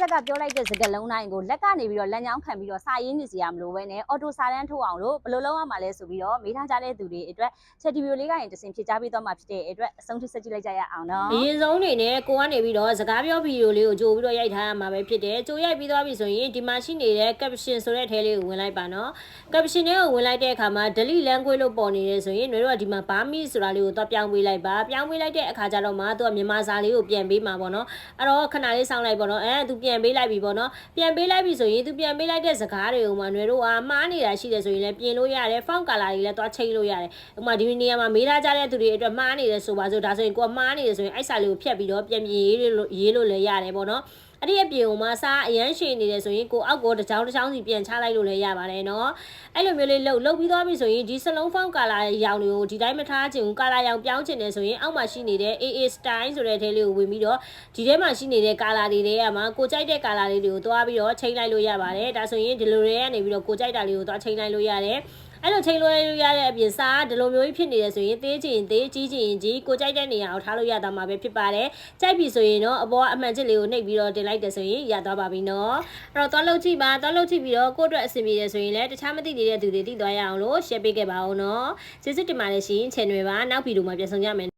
က်ကပြောလိုက်တဲ့စကားလုံးတိုင်းကိုလက်ကနေပြီးတော့လက်ညောင်းခံပြီးတော့စာရင်းနေစီရမလို့ပဲနဲ့အော်တိုစာတန်းထုတ်အောင်လို့ဘယ်လိုလုပ်ရမှာလဲဆိုပြီးတော့မေးထားကြတဲ့သူတွေအတွက်ချက်တီဗီယိုလေးကနေတစင်ဖြည့်ချပေးတော့မှာဖြစ်တဲ့အတွက်အဆုံးထိဆက်ကြည့်လိုက်ကြရအောင်နော်အရင်ဆုံးနေနဲ့ကိုကနေပြီးတော့စကားပြောဗီဒီယိုလေးကိုကြိုပြီးတော့ရိုက်ထားရမှာပဲဖြစ်တယ်ကြိုရိုက်ပြီးသွားပြီဆိုရင်ဒီမှာရှိနေတဲ့ caption ဆိုတဲ့အထဲလေးကိုဝင်လိုက်ပါနော် caption လေးကိုဝင်လိုက်တဲ့အခါမှာ delete language လို့ပေါ်နေတယ်ဆိုရင်တို့ကဒီမှာ Burmese ဆိုတာလေးကိုတော့ပြောင်းပေးလိုက်ပါပြောင်းပေးလိုက်တဲ့အခါကျတော့မှသူကမြန်မာစာလေးကိုပြန်ပေးမှာပေါ့နော်အဲ့တော့ခဏလေးစောင့်လိုက်ပေါ့နော်သူပြန်ပေးလိုက်ပြီပေါ့နော်ပြန်ပေးလိုက်ပြီဆိုရင်သူပြန်ပေးလိုက်တဲ့စကားတွေကိုမှຫນွေတို့ကမှားနေတာရှိတယ်ဆိုရင်လည်းပြင်လို့ရတယ် font color တွေလည်းသွားချိန်လို့ရတယ်ဥပမာဒီနေရာမှာမေးထားကြတဲ့သူတွေအတွက်မှားနေတယ်ဆိုပါစို့ဒါဆိုရင်ကိုကမှားနေတယ်ဆိုရင်အဲ့စာလေးကိုဖြတ်ပြီးတော့ပြန်ပြင်ရေးလို့လည်းရတယ်ပေါ့နော်အဲ့ဒီအပြင်မှာစာအရန်ရှည်နေတယ်ဆိုရင်ကိုအောက်ကိုတစ်ချောင်းစီပြန်ချလိုက်လို့လည်းရပါတယ်နော်အဲ့လိုမျိုးလေးလှုပ်ပြီးသွားပြီဆိုရင်ဒီစလုံးဖောင်းကာလာရောင်တွေကိုဒီတိုင်းမထားချင်ဘူးကာလာရောင်ပြောင်းချင်တယ်ဆိုရင်အောက်မှာရှိနေတဲ့ AA style ဆိုတဲ့ထဲလေးကိုဝင်ပြီးတော့ဒီထဲမှာရှိနေတဲ့ကာလာတွေထဲမှာကိုကြိုက်တဲ့ကာလာလေးတွေကိုသွားပြီးတော့ချိန်လိုက်လို့ရပါတယ်ဒါဆိုရင်ဒီလိုတွေကနေပြီးတော့ကိုကြိုက်တာလေးကိုသွားချိန်လိုက်လို့ရတယ်အဲ့လိုချိန်လို့ရတဲ့အပြင်စာဒီလိုမျိုးဖြစ်နေတယ်ဆိုရင်သေးချင်သေးကြီးချင်ကြီးကိုကြိုက်တဲ့နေရာကိုထားလို့ရတာမှာပဲဖြစ်ပါတယ်ကြိုက်ပြီဆိုရင်တော့အပေါ်အမှန်ချစ်လေးကိုနှိပ်ပြီးတော့တင်လိုက်တယ်ဆိုရင်ရသွားပါပြီနော်အဲ့တော့သွားလုပ်ကြည့်ပါသွားလုပ်ကြည့်ပြီးတော့ကိုယ့်အတွက်အဆင်ပြေတယ်ဆိုရင်လည်းတခြားမသိသေးတဲ့သူတွေသိသွားရအောင်လို့ share ပေးခဲ့ပါဦးနော်ကျေးဇူးတင်ပါတယ်ရှင် channel ပါနောက်ဗီဒီယိုမှာပြန်ဆောင်ကြမယ်